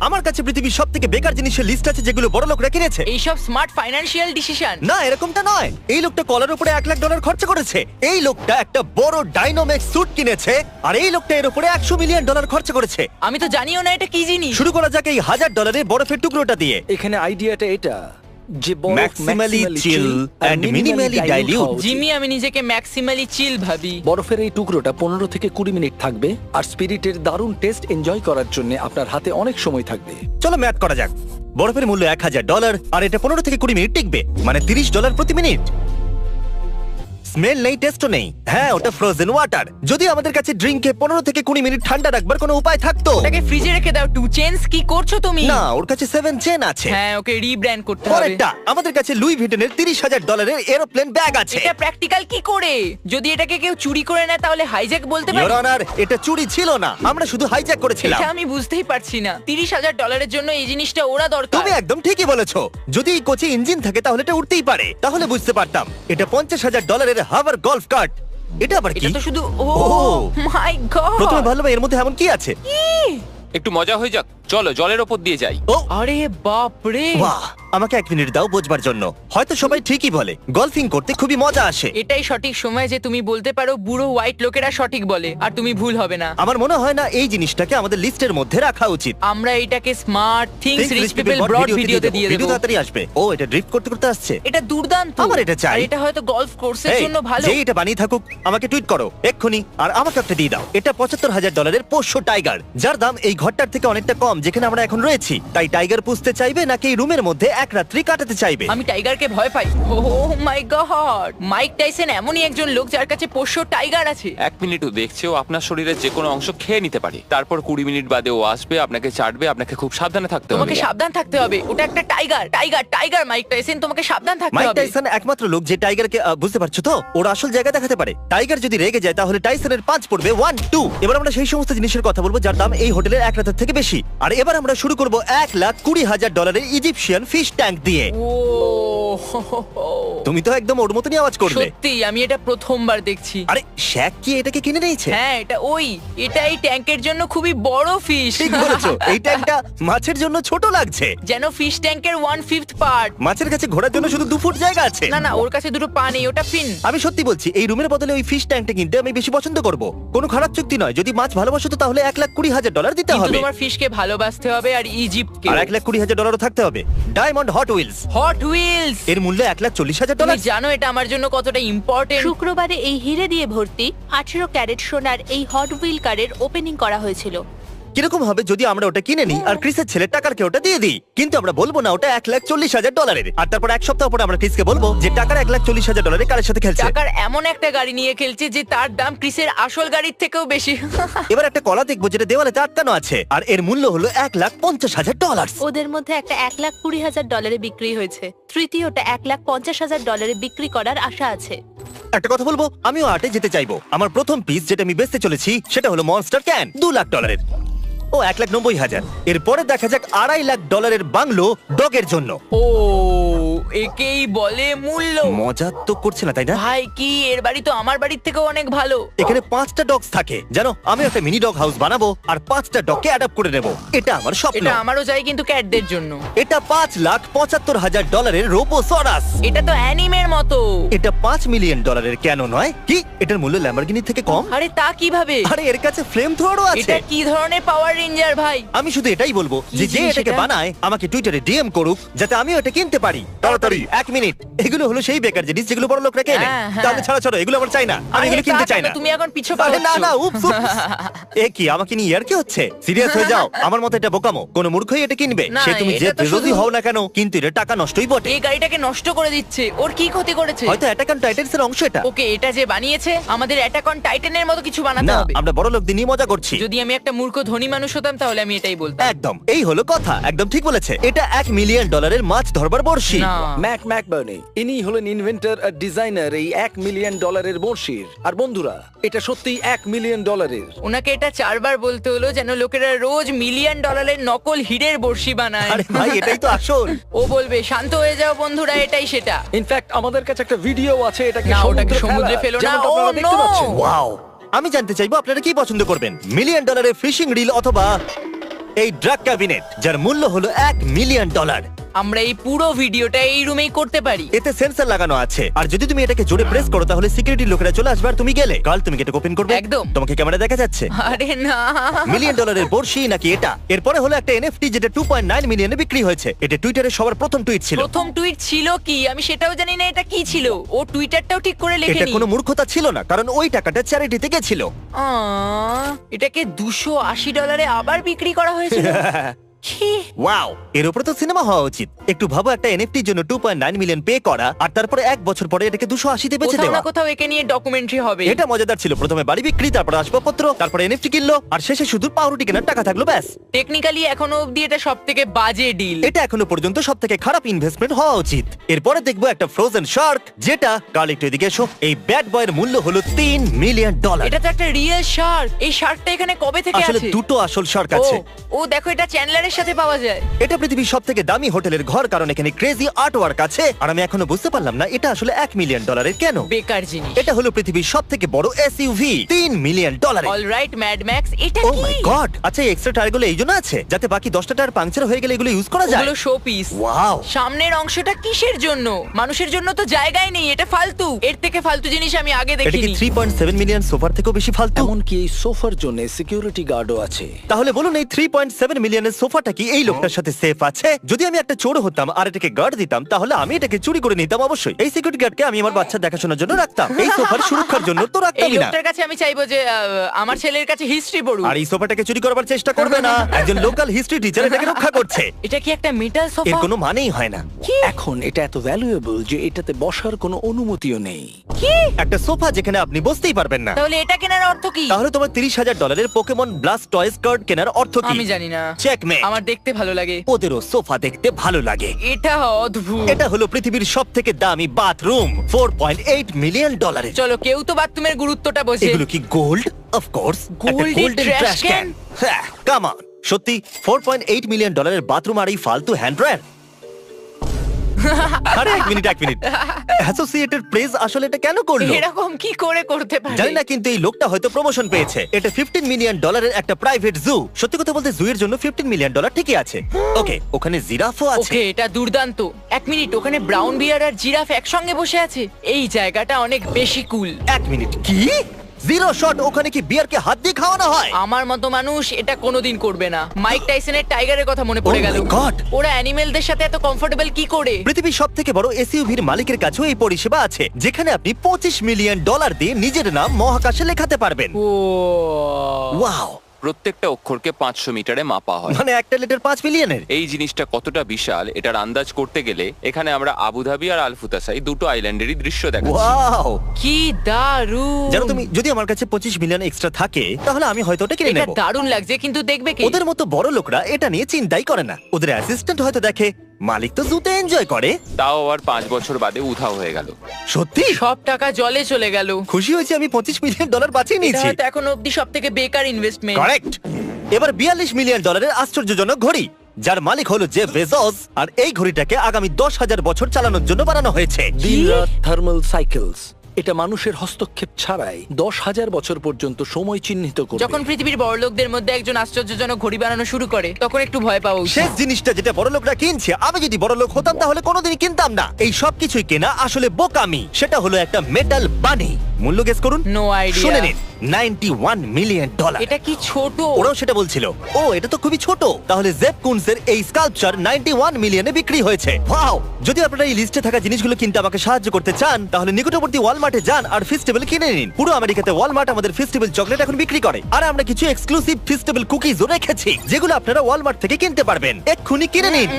আমার কাছে পৃথিবীর সবথেকে বেকার জিনিসের লিস্ট আছে যেগুলো বড় লোকরা কিনেছে। এইসব স্মার্ট ফাইন্যান্সিয়াল ডিসিশন। না, এরকমটা নয়। এই লোকটা কলার উপরে $1,00,000 খরচা করেছে। এই লোকটা একটা বড় ডাইনোমেক্স স্যুট কিনেছে, আর এই লোকটা এর উপরে $100 মিলিয়ন খরচা করেছে। আমি তো জানিও না এটা কি জিনিস। শুরু করা যাক এই $1,000 বরফের টুকরোটা দিয়ে। এখানে আইডিয়াটা এটা যে বরফ Maximally chill and minimally dilute। Jimmy, আমি নিজেকে ম্যাক্সিমালি চিল ভাবি। বরফের এই টুকরোটা 15 থেকে 20 মিনিট থাকবে, আর স্পিরিটের দারুণ টেস্ট এনজয় করার জন্য আপনার হাতে অনেক সময় থাকবে। চলো ম্যাথ করা যাক। বরফের মূল্য $1,000, আর এটা 15 থেকে 20 মিনিট টিকবে, মানে $30 প্রতি মিনিট। স্মেল নেই, টেস্টও নেই। হ্যাঁ, ওটা ফ্রোজেন ওয়াটার। যদি আমাদের কাছে ড্রিঙ্কে 15 থেকে 20 মিনিট ঠান্ডা রাখবার কোনো উপায় থাকতো। ওটাকে ফ্রিজে রেখে দাও। 2 চেঞ্জ কি করছো তুমি? না, ওর কাছে 7 চেন আছে। হ্যাঁ, ওকে রিব্র্যান্ড করতে হবে। পরেরটা, আমাদের কাছে লুই ভিটনের $30,000 এরোপ্লেন ব্যাগ আছে। এটা প্র্যাকটিক্যাল কি করে? যদি এটাকে কেউ চুরি করে নেয় তাহলে হাইজ্যাক বলতে পারি? ইওর অনার, এটা চুরি ছিল না, আমরা শুধু হাইজ্যাক করেছিলাম। এটা আমি বুঝতেই পারছি না। $30,000 জন্য এই জিনিসটা ওরা দরকার। তুমি একদম ঠিকই বলেছো। যদি এই কোচে ইঞ্জিন থাকে তাহলে এটা উঠতেই পারে, তাহলে বুঝতে পারতাম। এটা $50,000 হাভার গলফ কার্ট। এটা আবার কি? এটা তো শুধু ও ওহ। মাই গড। প্রথমে ভাবলাম এর মধ্যে এমন কি আছে। একটু মজা হয়ে যাক, চলো জলের ওপর দিয়ে যাই। ও আরে বাপ রে। বাহ, আমাকে 1 মিনিট দাও বোঝবার জন্য। হয়তো সবাই ঠিকই বলে, গলফিং করতে খুবই মজা আসে। এটাই সঠিক সময় যে তুমি বলতে পারো বুড়ো হোয়াইট লোকেরা সঠিক বলে, আর তুমি ভুল হবে না। আমার মনে হয় না এই জিনিসটাকে আমাদের লিস্টের মধ্যে রাখা উচিত। আমরা এটাকে smart things rich people broad ভিডিওতে দিয়ে ভিডিও দেব। তাড়াতাড়ি আসবে। ও, এটা ড্রিফট করতে করতে আসছে। এটা দুর্দান্ত। আমার এটা চাই। আর এটা হয়তো গলফ কোর্সের এই, জন্য ভালো। যে এটা বানিয়ে থাকুক আমাকে টুইট করো এক্ষুনি, আর আমাকে একটা দিয়ে দাও। এটা $75,000 পোষ্য টাইগার, যার দাম এই ঘরটার থেকে অনেকটা কম যেখানে আমরা এখন রয়েছি। তাই টাইগার পুষতে চাইবে নাকি এই রুমের মধ্যে এক রাত্রি কাটাতে চাইবে? আমি টাইগারকে ভয় পাই। ও মাই গড, মাইক টাইসন এমনই একজন লোক যার কাছে পোষ্য টাইগার আছে। 1 মিনিটও দেখছে ও আপনার শরীরের যে কোনো অংশ খেয়ে নিতে পারে। তারপর 20 মিনিট বাদে ও আসবে, আপনাকে চাটবে, আপনাকে খুব সাবধানে থাকতে হবে। তোমাকে সাবধান থাকতে হবে। ওটা একটা tiger. Tiger tiger Mike Tyson, তোমাকে সাবধান থাকতে মাইক হবে। টাইসন একমাত্র লোক যে টাইগারকে বুঝতে পারছো তো, ওর আসল জায়গা দেখাতে পারে। টাইগার যদি রেগে যায় তাহলে টাইসনের 5 পড়বে 1 2। এবার আমরা সেই সমস্ত জিনিসের কথা বলবো যার দাম এই হোটেলের এক রাতের থেকে বেশি। আর এবার আমরা শুরু করব $1,20,000 ইজিপশিয়ান ফিশ ট্যাঙ্ক দিয়ে। ও তুমি তো একদম ওর মতনই আওয়াজ করবে। সত্যি আমি এটা প্রথমবার দেখছি। আরে শ্যাক কি এটাকে কিনে নিয়েছে? হ্যাঁ, এটা এই ট্যাঙ্কের জন্য খুবই বড় ফিশ। ঠিক বলেছো, এই ট্যাঙ্কটা মাছের জন্য ছোট লাগছে। যেন ফিশ ট্যাঙ্কের 1/5 পার্ট। মাছের কাছে ঘোরার জন্য শুধু 2 ফুট জায়গা আছে। না না, ওর কাছে দুটো পা নেই, ওটা ফিন। আমি সত্যি বলছি, এই রুমের বদলে ওই ফিশ ট্যাঙ্কটা কিনতে আমি বেশি পছন্দ করব। কোনো খারাপ চুক্তি নয়। যদি মাছ ভালোবাসো তো তাহলে $1,20,000 দিতে কিন্তু হবে। তোমার ফিশকে ভালোবাসতে হবে, আর ইজিপ্টকে। আর $1,20,000 থাকতে হবে। Diamond Hot Wheels, Hot Wheels. এর মূল্য তুমি $1,40,000। জানো এটা আমার জন্য কতটা ইম্পর্টেন্ট? শুক্রবারে এই হিরে দিয়ে ভর্তি 18 ক্যারেট সোনার এই হট হুইল কারের ওপেনিং করা হয়েছিল। কিরকম হবে যদি আমরা ওটা কিনে নিই আর ক্রিসের ছেলে টাকারকে ওটা দিয়ে দিই? কিন্তু আমরা বলবো না ওটা $1,40,000। আর তারপর এক সপ্তাহ পরে আমরা ক্রিসকে বলবো যে টাকার $1,40,000 কারের সাথে খেলছে। টাকার এমন একটা গাড়ি নিয়ে খেলছে যে তার দাম ক্রিসের আসল গাড়ির থেকেও বেশি। এবার একটা কলা দেখবো যেটা দেওয়ালে আটকানো আছে, আর এর মূল্য হলো $1,50,000। ওদের মধ্যে একটা $1,20,000 বিক্রি হয়েছে, তৃতীয়টা $1,50,000 বিক্রি করার আশা আছে। একটা কথা বলবো, আমিও আর্টে যেতে চাইবো। আমার প্রথম পিস যেটা আমি বেচতে চলেছি সেটা হলো মনস্টার ক্যান, $2,00,000। ও $1,90,000। এরপরে দেখা যাক $250,000 বাংলো ডগের জন্য। ও, একেই বলে মূল্য। মজা তো করছে না তাই না? ভাই কি, এর বাড়ি তো আমার বাড়ির থেকেও অনেক ভালো। এখানে 5টা ডগস থাকে জানো। আমি একটা মিনি ডগ হাউস বানাবো আর 5টা ডগকে অ্যাডাপ্ট করে নেব। এটা আমার স্বপ্ন। এটা আমারও চাই, কিন্তু ক্যাটদের জন্য। এটা $5,75,000 রোবোসরাস। এটা তো অ্যানিমের মতো। এটা $5 মিলিয়ন কেন নয়? কি এটার মূল্য ল্যাম্বরগিনি থেকে কম? আরে তা কিভাবে? আরে এর কাছে ফ্লেম থ্রোয়ারও আছে। এটা কি ধরনের পাওয়ার রেঞ্জার ভাই? আমি শুধু এটাই বলবো যে যে জিনিস এটাকে এটা? বানায় আমাকে টুইটারে ডিএম করুক যাতে আমিও এটা কিনতে পারি। তাড়াতাড়ি 1 মিনিট। এগুলো হলো সেই বেকার জিনিস যেগুলো বড় লোকরা কেনে। হ্যাঁ, হ্যাঁ। তাহলে ছাড়ো এগুলো আমার চাই না। আমি আরে এগুলো কিনতে তা চাই কেন? না। তুমি এখন পিছু পা আরে না হচ্ছো। না, উপস উপস। এ কি আমাকে নিয়ে ইয়ার কি হচ্ছে? সিরিয়াস হয়ে যাও। আমার মতে এটা বোকামো। কোন মূর্খই এটা কিনবে। না, সে তুমি যে এটা তো বিরোধী শুধু- হও না কেন, কিন্তু এটা টাকা নষ্টই বটে। এই গাড়িটাকে নষ্ট করে দিচ্ছে। ওর কি ক্ষতি করেছে? হয়তো অ্যাটাক অন টাইটান্স এর অংশ এটা। ওকে, এটা যে বানিয়েছে আমাদের অ্যাটাক অন টাইটানের মতো কিছু বানাতে না, হবে। আমরা বড় লোকদের নিয়ে মজা করছি। যদি আমি একটা মূর্খ ধনী মানুষ হতাম তাহলে আমি এটাই বলতাম। একদম, এই হলো কথা। একদম ঠিক বলেছে। এটা $1 মিলিয়ন মাছ ধরবার বড়শি। না, ম্যাকবার্নি ইনি হলেন ইনভেন্টর আর ডিজাইনার এই $1 মিলিয়ন বড়শির। আর বন্ধুরা, এটা সত্যি $1 মিলিয়ন। ওনাকে এটা 4 বার বলতে হলো যেন লোকেরা রোজ $1 মিলিয়ন নকল হিরের বড়শি বানায়। আরে ভাই, এটাই তো আসল। ও বলবে শান্ত হয়ে যাও বন্ধুরা, এটাই সেটা। ইনফ্যাক্ট আমাদের কাছে একটা ভিডিও আছে এটাকে না, ওটাকে সমুদ্রে ফেলো না। যেমনটা ও, আপনারা দেখতে no! পাচ্ছেন। ওয়াও! আমি জানতে চাইবো আপনারা কি পছন্দ করবেন, $1 মিলিয়ন ফিশিং রিল অথবা এই ড্রাগ ক্যাবিনেট যার মূল্য হলো $1,000,000। আমরা এই পুরো ভিডিওটা এই রুমেই করতে পারি। এতে সেন্সর লাগানো আছে আর যদি তুমি এটাকে জোরে প্রেস করো তাহলে সিকিউরিটি লোকেরা চলে আসবে আর তুমি গেলে। কাল তুমি কি এটা ওপেন করবে? একদম। তোমাকে ক্যামেরা দেখা যাচ্ছে? আরে না, $1,000,000 বর্ষি নাকি এটা? এরপরে হলো একটা এনএফটি যেটা 2.9 মিলিয়নে বিক্রি হয়েছে। এটা টুইটারে সবার প্রথম টুইট ছিল। প্রথম টুইট ছিল কি আমি সেটাও জানি না এটা কি ছিল। ও টুইটারটাও ঠিক করে এটা লেখেনি। কোনো মূর্খতা ছিল না কারণ ওই টাকাটা চ্যারিটিতে গেছিল। এটাকে $280 আবার বিক্রি করা হয়েছিল। কি? ওয়াও, এর উপরে তো সিনেমা হওয়া উচিত। একটু ভাবো একটা এনএফটির জন্য 2.9 মিলিয়ন পে করা আর তারপরে 1 বছর পরে এটাকে 280 তে বেচে কোথাও দেওয়া। না কোথাও একে নিয়ে ডকুমেন্টারি হবে। এটা মজাদার ছিল। প্রথমে বাড়ি বিক্রি, তারপরে আসবাবপত্র, তারপরে এনএফটি কিনলো আর শেষে শুধু পাউরুটি কেনার টাকা থাকলো ব্যাস। টেকনিক্যালি এখনো অবধি এটা সবথেকে বাজে ডিল। এটা এখনো পর্যন্ত সবথেকে খারাপ ইনভেস্টমেন্ট হওয়া উচিত। এরপরে দেখবো একটা ফ্রোজেন শার্ক যেটা কাল একটু এদিকে এসো। এই ব্যাড বয়ের মূল্য হলো $3 মিলিয়ন। এটা তো একটা রিয়েল শার্ক। এই শার্কটা এখানে কবে থেকে আসলে আছে? দুটো আসল শার্ক আছে। ও দেখো এটা চ্যান্ডলারের সাথে পাওয়া যায়। এটা পৃথিবীর সবথেকে দামি হোটেলের ঘর কারণ এখানে ক্রেজি আর্ট ওয়ার্ক আছে আর আমি এখনো বুঝতে পারলাম না এটা আসলে $1 মিলিয়ন কেন। বেকার জিনিস। এটা হলো পৃথিবীর সবথেকে বড় SUV $3 million. Alright mad max, এটা ও কি? মাই গড! আচ্ছা এই এক্সট্রা টায়ারগুলো এই জন্য আছে যাতে বাকি 10টা টায়ার পাংচার হয়ে গেলে এগুলো ইউজ করা যায়। ওগুলো শো পিস। ওয়াও! সামনের অংশটা কিসের জন্য? মানুষের জন্য তো জায়গায় নেই, এটা ফালতু। এর থেকে ফালতু জিনিস আমি আগে এটা কি দেখিনি। 3.7 মিলিয়ন সোফার থেকেও বেশি ফালতু? এমনকি এই সোফার জন্য সিকিউরিটি গার্ডও আছে। তাহলে বলুন এই 3.7 মিলিয়নের সোফাটা কি এই লোকটার সাথে সেফ আছে? যদি আমি একটা চোর হতাম আর এটাকে গার্ড দিতাম তাহলে আমি এটাকে চুরি করে নিতাম অবশ্যই। এই সিকিউরিটি গার্ডকে আমি আমার বাচ্চা দেখাশোনার জন্য রাখতাম। এই সোফার সুরক্ষার জন্য তো এই রাখতামই না। লোকটার কাছে আমি চাইবো যে আমার ছেলের কাছে হিস্ট্রি পড়ুক। আর এই সোফাটাকে চুরি করবার চেষ্টা করবে না। একজন লোকাল হিস্ট্রি টিচার এটাকে রক্ষা করছে। এটা কি একটা মেটাল এর সোফা? কোনো মানেই হয় না। এখন এটা এত ভ্যালুয়েবল যে এটাতে বসার কোনো অনুমতিও নেই। কি? একটা সোফা যেখানে আপনি বসতেই পারবেন না। তাহলে এটা কেনার অর্থ কি? তাহলে তোমার $30,000 পোকেমন ব্লাস্ট টয়েস কার্ড কেনার অর্থ কি? আমি জানি না। চেকমেট। আমার দেখতে ভালো লাগে। ওদেরও সোফা দেখতে ভালো লাগে। এটা অদ্ভুত। এটা হলো পৃথিবীর সবথেকে দামি বাথরুম $4.8 মিলিয়ন। চলো কেউ তো বাথরুমের গুরুত্বটা বোঝে। এগুলো কি গোল্ড? Of course. Gold এর trash can? হ্যাঁ, কাম অন। সত্যি $4.8 মিলিয়ন বাথরুম আর এই ফালতু হ্যান্ড ড্রায়ার? আরে এক মিনিট অ্যাসোসিয়েটেড প্রেস আসলে এটা কেন করলো? এরকম কি করে করতে পারে? জানি না কিন্তু এই লোকটা হয়তো প্রমোশন পেয়েছে। এটা $15 মিলিয়ন একটা প্রাইভেট জু। সত্যি কথা বলতে জু এর জন্য $15 মিলিয়ন ঠিকই আছে। ওকে, ওখানে জিরাফও আছে। ওকে, এটা দুর্দান্ত। এক মিনিট, ওখানে ব্রাউন বিয়ার আর জিরাফ একসঙ্গে বসে আছে। এই জায়গাটা অনেক বেশি কুল। এক মিনিট, কি? Zero shot? ওখানে কি বিয়ারকে হাত দিয়ে খাওয়ানো হয়? আমার মতো মানুষ এটা কোনোদিন করবে না। মাইক টাইসনের টাইগারের কথা মনে পড়ে Oh গেল। my God! ওরা অ্যানিমেলদের সাথে এত কমফোর্টেবল কি করে? পৃথিবীর সবথেকে বড় এসইউভির মালিকের কাছেও এই পরিষেবা আছে যেখানে আপনি $25 মিলিয়ন দিয়ে নিজের নাম মহাকাশে লেখাতে পারবেন। ও ওয়াও! প্রত্যেকটা অক্ষরকে 500 মিটারে মাপা হয়। মানে একটা লিটার 5 মিলিয়নের। এই জিনিসটা কতটা বিশাল এটার আন্দাজ করতে গেলে এখানে আমরা আবুধাবি আর আলফুতাসাই দুটো আইল্যান্ডেরই দৃশ্য দেখাচ্ছি। ওয়াও! কি দারুণ! জানো তুমি, যদি আমার কাছে 25 মিলিয়ন এক্সট্রা থাকে তাহলে আমি হয়তো ওটা কিনে এটা নেব। দারুণ লাগছে, কিন্তু দেখবে কি? ওদের মতো বড় লোকরা এটা নিয়ে চিন্তাই করে না। ওদের অ্যাসিস্ট্যান্ট হয়তো দেখে, মালিক তো জুতে এনজয় করে। তাও আবার 5 বছর বাদে উধাও হয়ে গেল। সত্যি সব টাকা জলে চলে গেল। খুশি হয়েছি আমি $25 মিলিয়ন বাঁচিয়ে এটা নিয়েছি। হয়তো এখন অবধি সবথেকে বেকার ইনভেস্টমেন্ট। কারেক্ট। এবার $42 মিলিয়ন আশ্চর্যজনক ঘড়ি যার মালিক হলো জেফ বেজোস, আর এই ঘড়িটাকে আগামী 10,000 বছর চালানোর জন্য বানানো হয়েছে। দিনরাত থার্মাল সাইকেলস। এটা মানুষের হস্তক্ষেপ ছাড়াই 10,000 বছর পর্যন্ত সময় চিহ্নিত করবে। যখন পৃথিবীর বড়লোকদের মধ্যে একজন আশ্চর্যজনক ঘড়ি বানানো শুরু করে তখন একটু ভয় পাওয়া উচিত। শেষ জিনিসটা যেটা বড় লোকরা কিনছে, আমি যদি বড় লোক হতাম তাহলে কোনোদিনই কিনতাম না। এই সব কিছুই কেনা আসলে বোকামি। সেটা হলো একটা মেটাল বানি। মূল্য গেস করুন। No idea. শুনে নিন, $91 মিলিয়ন। এটা কি ছোট? ওরাও সেটা বলছিল। ও, এটা তো খুবই ছোট। তাহলে জেফ কুনসের এই স্কাল্পচার 91 মিলিয়নে বিক্রি হয়েছে। ওয়াও! যদি আপনারা এই লিস্টে থাকা জিনিসগুলো কিনতে আমাকে সাহায্য করতে চান তাহলে নিকটবর্তী ওয়ালমার্টে যান আর ফেস্টিভ্যাল কিনে নিন। পুরো আমেরিকাতে ওয়ালমার্ট আমাদের ফেস্টিভ্যাল চকলেট এখন বিক্রি করে, আর আমরা কিছু এক্সক্লুসিভ ফেস্টিভ্যাল কুকিজও রেখেছি যেগুলো আপনারা ওয়ালমার্ট থেকে কিনতে পারবেন। এক্ষুনি কিনে নিন।